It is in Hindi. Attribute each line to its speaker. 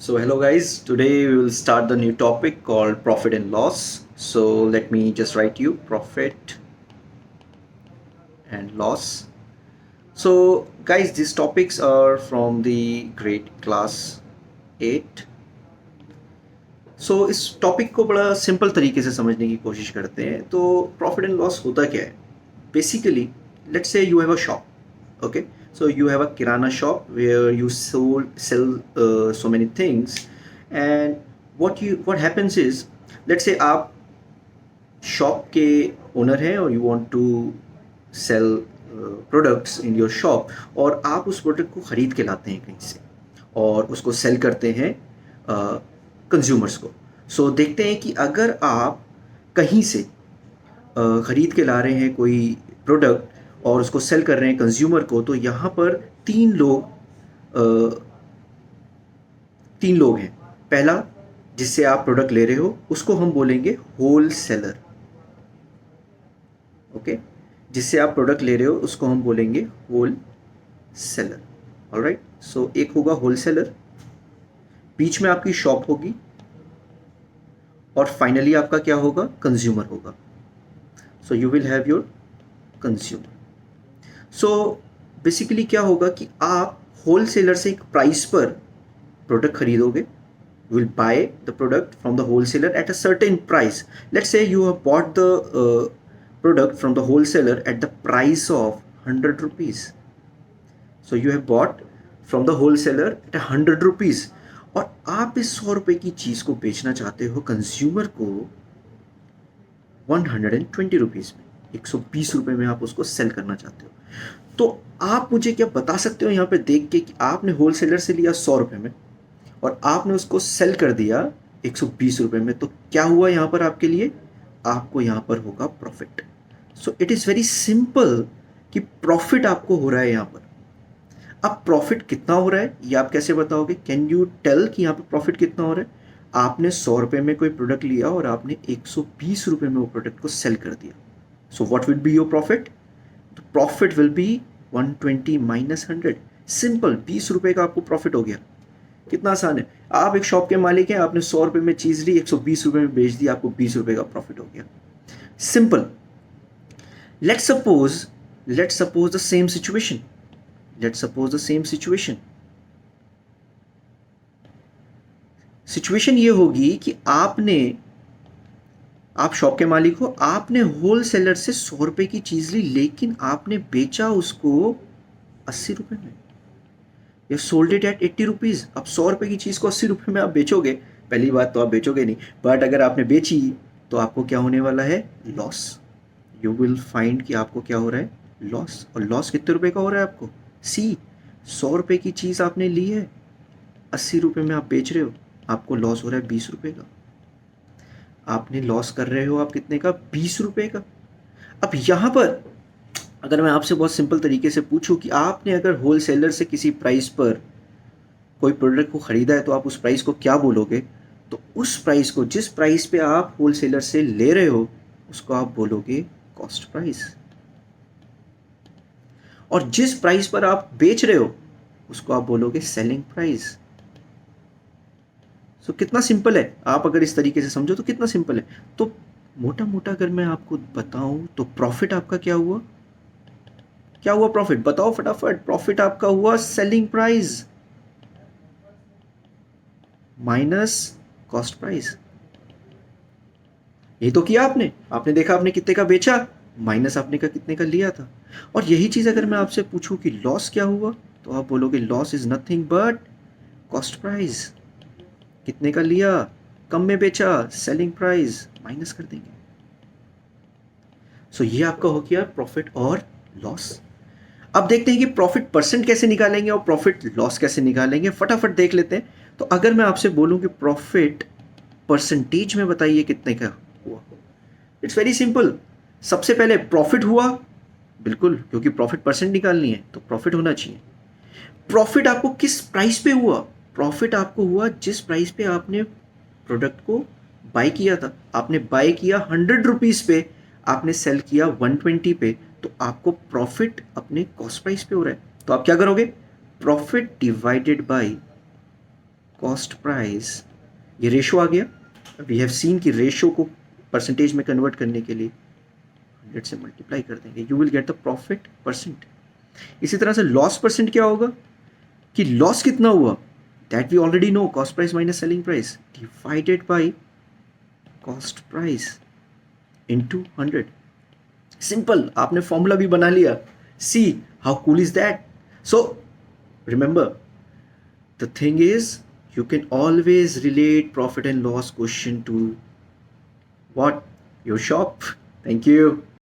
Speaker 1: So hello guys, today we will start the new topic called profit and loss. So let me just write you profit and loss. So guys, these topics are from the grade class 8. सो इस टॉपिक को बड़ा सिंपल तरीके से समझने की कोशिश करते हैं। तो प्रॉफिट एंड लॉस होता क्या है? Basically let's say you have a shop, okay? So you have a kirana shop where you sell so many things and what happens is, let's say आप शॉप के ओनर हैं और you want to sell products in your shop, और आप उस प्रोडक्ट को ख़रीद के लाते हैं कहीं से और उसको सेल करते हैं कंज्यूमर्स को। सो देखते हैं कि अगर आप कहीं से ख़रीद के ला रहे हैं कोई प्रोडक्ट और उसको सेल कर रहे हैं कंज्यूमर को, तो यहाँ पर तीन लोग हैं। पहला, जिससे आप प्रोडक्ट ले रहे हो उसको हम बोलेंगे होल सेलर, ओके? जिससे आप प्रोडक्ट ले रहे हो उसको हम बोलेंगे होल सेलर। ऑलराइट, सो एक होगा होल सेलर, बीच में आपकी शॉप होगी, और फाइनली आपका क्या होगा? कंज्यूमर होगा। So you will have your consumer. So basically क्या होगा कि आप होल सेलर से एक प्राइस पर प्रोडक्ट खरीदोगे। You will buy the product from the wholesaler at a certain price. Let's say you have bought the product from the wholesaler at the price of 100 rupees. So you have bought from the wholesaler at 100 rupees, और आप इस 100 रुपए की चीज़ को बेचना चाहते हो कंज्यूमर को 120 रुपीज़ में, 120 रुपए में आप उसको सेल करना चाहते हो। तो आप मुझे क्या बता सकते हो यहाँ पे देख के कि आपने होलसेलर से लिया 100 रुपए में और आपने उसको सेल कर दिया 120 रुपए में, तो क्या हुआ यहाँ पर आपके लिए? आपको यहाँ पर होगा profit. So it is very simple कि प्रॉफिट आपको हो रहा है यहाँ पर। अब प्रॉफिट कितना हो रहा है ये आप कैसे बताओगे? कैन यू टेल कि यहाँ पर प्रॉफिट कितना हो रहा है? आपने 100 रुपए में कोई प्रोडक्ट लिया और आपने 120 रुपए में वो प्रोडक्ट को सेल कर दिया। So what will be your profit? The profit will be 120 minus 100। Simple, 20 रुपए का आपको प्रॉफिट हो गया। कितना आसान है। आप एक शॉप के मालिक हैं, आपने 100 रुपए में चीज़ ली, 120 रुपए में बेच दी, आपको 20 रुपए का प्रॉफिट हो गया। Simple. let's suppose let's suppose the same situation let's suppose the same situation ये होगी कि आप शॉप के मालिक हो, आपने होल सेलर से 100 रुपए की चीज ली, लेकिन आपने बेचा उसको 80 रुपए में। You sold it at 80 rupees. अब 100 रुपए की चीज को 80 रुपए में आप बेचोगे, पहली बात तो आप बेचोगे नहीं, बट अगर आपने बेची तो आपको क्या होने वाला है? लॉस। यू विल फाइंड कि आपको क्या हो रहा है? लॉस। और लॉस कितने रुपए का हो रहा है आपको? सी, 100 रुपए की चीज़ आपने ली है, 80 रुपए में आप बेच रहे हो, आपको लॉस हो रहा है 20 रुपए का। आपने लॉस कर रहे हो आप कितने का? 20 रुपए का। अब यहाँ पर अगर मैं आपसे बहुत सिंपल तरीके से पूछूं कि आपने अगर होल सेलर से किसी प्राइस पर कोई प्रोडक्ट को ख़रीदा है तो आप उस प्राइस को क्या बोलोगे? तो उस प्राइस को, जिस प्राइस पे आप होल सेलर से ले रहे हो, उसको आप बोलोगे कॉस्ट प्राइस, और जिस प्राइस पर आप बेच रहे हो उसको आप बोलोगे सेलिंग प्राइस। सो कितना सिंपल है, आप अगर इस तरीके से समझो तो कितना सिंपल है। तो मोटा मोटा अगर मैं आपको बताऊं तो प्रॉफिट आपका क्या हुआ? क्या हुआ प्रॉफिट? बताओ फटाफट। प्रॉफिट आपका हुआ selling price minus cost price. ये तो किया आपने। आपने देखा आपने कितने का बेचा, माइनस आपने का कितने का लिया था। और यही चीज़ अगर मैं आपसे पूछूं कि लॉस क्या हुआ, तो आप बोलोगे loss is nothing but cost price. कितने का लिया, कम में बेचा, सेलिंग प्राइस माइनस कर देंगे। सो ये आपका हो गया प्रॉफिट और लॉस। अब देखते हैं कि प्रॉफिट परसेंट कैसे निकालेंगे और प्रॉफिट लॉस कैसे निकालेंगे, फटाफट देख लेते हैं। तो अगर मैं आपसे बोलूं कि प्रॉफिट परसेंटेज में बताइए कितने का हुआ, इट्स वेरी सिंपल। सबसे पहले प्रॉफिट हुआ, बिल्कुल, क्योंकि प्रॉफिट परसेंट निकालनी है तो प्रॉफिट होना चाहिए। प्रॉफिट आपको किस प्राइस पे हुआ? प्रॉफिट आपको हुआ जिस प्राइस पे आपने प्रोडक्ट को बाय किया था। आपने बाय किया 100 रुपीज़ पे, आपने सेल किया 120 पे, तो आपको प्रॉफिट अपने कॉस्ट प्राइस पे हो रहा है। तो आप क्या करोगे? Profit divided by cost price, ये रेशो आ गया. वी हैव सीन कि रेशो को परसेंटेज में कन्वर्ट करने के लिए 100 से मल्टीप्लाई कर देंगे, you will get the profit percent. इसी तरह से लॉस परसेंट क्या होगा कि लॉस कितना हुआ, that we already know, cost price minus selling price divided by cost price into 100. Simple, आपने फॉर्मूला भी बना लिया. See how cool is that. So remember, the thing is, you can always relate profit and loss question to what? Your shop. Thank you.